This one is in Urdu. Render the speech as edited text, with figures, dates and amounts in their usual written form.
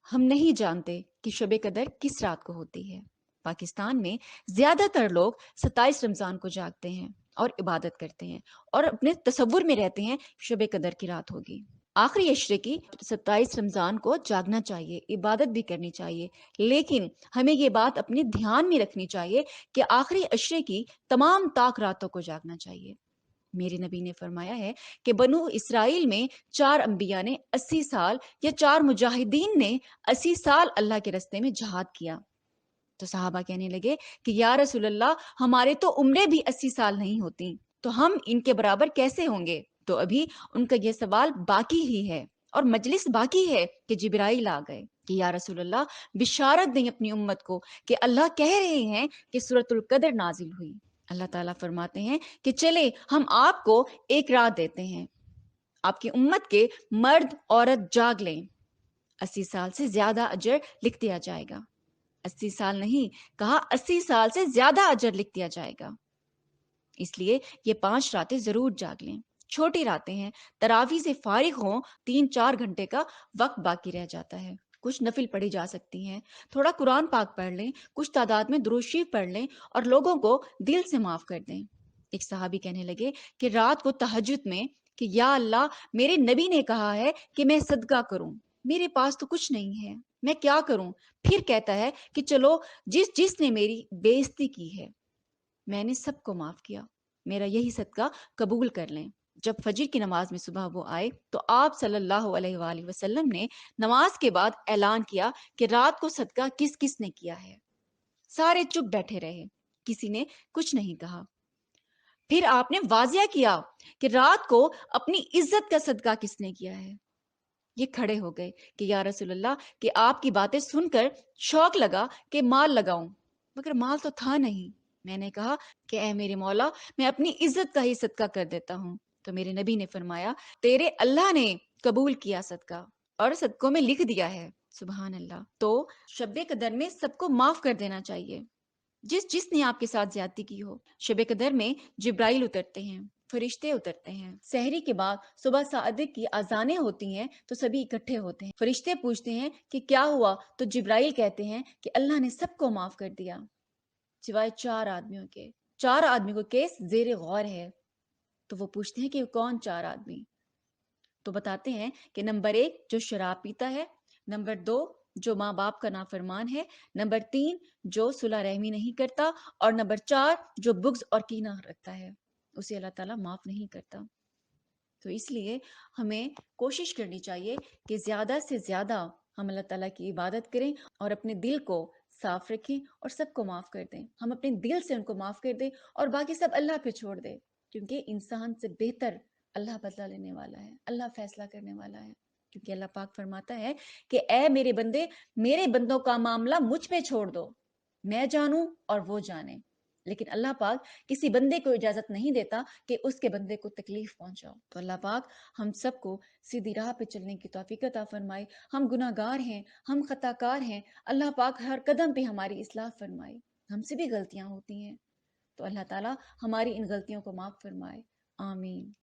ہم نہیں جانتے کہ شب قدر کس رات کو ہوتی ہے۔ پاکستان میں زیادہ تر لوگ 27 رمضان کو جاگتے ہیں اور عبادت کرتے ہیں اور اپنے تصور میں رہتے ہیں شب قدر کی رات ہوگی۔ آخری عشرے کی 27 رمضان کو جاگنا چاہیے، عبادت بھی کرنی چاہیے، لیکن ہمیں یہ بات اپنے دھیان میں رکھنی چاہیے کہ آخری عشرے کی تمام طاق راتوں کو جاگنا چاہیے۔ میرے نبی نے فرمایا ہے کہ بنو اسرائیل میں 4 انبیاء نے 80 سال یا 4 مجاہدین نے 80 سال اللہ کے رستے میں جہاد کیا۔ تو صحابہ کہنے لگے کہ یا رسول اللہ، ہمارے تو عمریں بھی 80 سال نہیں ہوتی، تو ہم ان کے برابر کیسے ہوں گے؟ تو ابھی ان کا یہ سوال باقی ہی ہے اور مجلس باقی ہے کہ جبرائیل آ گئے کہ یا رسول اللہ، بشارت دیں اپنی امت کو کہ اللہ کہہ رہے ہیں کہ سورۃ القدر نازل ہوئی۔ اللہ تعالیٰ فرماتے ہیں کہ چلے ہم آپ کو ایک رات دیتے ہیں، آپ کی امت کے مرد عورت جاگ لیں، 80 سال سے زیادہ اجر لکھ دیا جائے گا۔ 80 سال نہیں کہا، 80 سال سے زیادہ اجر لکھ دیا جائے گا۔ اس لیے یہ 5 راتیں ضرور جاگ لیں، چھوٹی راتیں ہیں، تراویح سے فارغ ہوں، 3-4 گھنٹے کا وقت باقی رہ جاتا ہے، کچھ نفل پڑھی جا سکتی ہیں، تھوڑا قرآن پاک پڑھ لیں، کچھ تعداد میں درود شریف پڑھ لیں اور لوگوں کو دل سے معاف کر دیں۔ ایک صحابی کہنے لگے کہ رات کو تہجد میں کہ یا اللہ، میرے نبی نے کہا ہے کہ میں صدقہ کروں، میرے پاس تو کچھ نہیں ہے، میں کیا کروں؟ پھر کہتا ہے کہ چلو، جس نے میری بے عزتی کی ہے میں نے سب کو معاف کیا، میرا یہی صدقہ قبول کر لیں۔ جب فجر کی نماز میں صبح وہ آئے تو آپ صلی اللہ علیہ وآلہ وسلم نے نماز کے بعد اعلان کیا کہ رات کو صدقہ کس کس نے کیا ہے۔ سارے چپ بیٹھے رہے، کسی نے کچھ نہیں کہا۔ پھر آپ نے واضح کیا کہ رات کو اپنی عزت کا صدقہ کس نے کیا ہے۔ یہ کھڑے ہو گئے کہ یا رسول اللہ، کہ آپ کی باتیں سن کر شوق لگا کہ مال لگاؤں، مگر مال تو تھا نہیں۔ میں نے کہا کہ اے میرے مولا، میں اپنی عزت کا ہی صدقہ کر دیتا ہوں۔ تو میرے نبی نے فرمایا، تیرے اللہ نے قبول کیا صدقہ اور صدقوں میں لکھ دیا ہے۔ سبحان اللہ۔ تو شب قدر میں سب کو معاف کر دینا چاہیے، جس نے آپ کے ساتھ زیادتی کی ہو۔ شب قدر میں جبرائیل اترتے ہیں، فرشتے اترتے ہیں، سحری کے بعد صبح صادق کی اذانیں ہوتی ہیں تو سبھی اکٹھے ہوتے ہیں، فرشتے پوچھتے ہیں کہ کیا ہوا، تو جبرائیل کہتے ہیں کہ اللہ نے سب کو معاف کر دیا سوائے 4 آدمیوں کے۔ 4 آدمی کو کیس زیر غور ہے، تو وہ پوچھتے ہیں کہ کون 4 آدمی؟ تو بتاتے ہیں کہ نمبر 1 جو شراب پیتا ہے، نمبر 2 جو ماں باپ کا نافرمان ہے، نمبر 3 جو صلح رحمی نہیں کرتا، اور نمبر 4 جو بغض اور کینہ رکھتا ہے، اسے اللہ تعالیٰ معاف نہیں کرتا۔ تو اس لیے ہمیں کوشش کرنی چاہیے کہ زیادہ سے زیادہ ہم اللہ تعالیٰ کی عبادت کریں اور اپنے دل کو صاف رکھیں اور سب کو معاف کر دیں۔ ہم اپنے دل سے ان کو معاف کر دیں اور باقی سب اللہ پہ چھوڑ دیں، کیونکہ انسان سے بہتر اللہ بدلہ لینے والا ہے، اللہ فیصلہ کرنے والا ہے۔ کیونکہ اللہ پاک فرماتا ہے کہ اے میرے بندے، میرے بندوں کا معاملہ مجھ پہ چھوڑ دو، میں جانوں اور وہ جانے۔ لیکن اللہ پاک کسی بندے کو اجازت نہیں دیتا کہ اس کے بندے کو تکلیف پہنچاؤ۔ تو اللہ پاک ہم سب کو سیدھی راہ پہ چلنے کی توفیق عطا فرمائے۔ ہم گناہ گار ہیں، ہم خطا کار ہیں، اللہ پاک ہر قدم پہ ہماری اصلاح فرمائے۔ ہم سے بھی غلطیاں ہوتی ہیں، تو اللہ تعالیٰ ہماری ان غلطیوں کو معاف فرمائے۔ آمین۔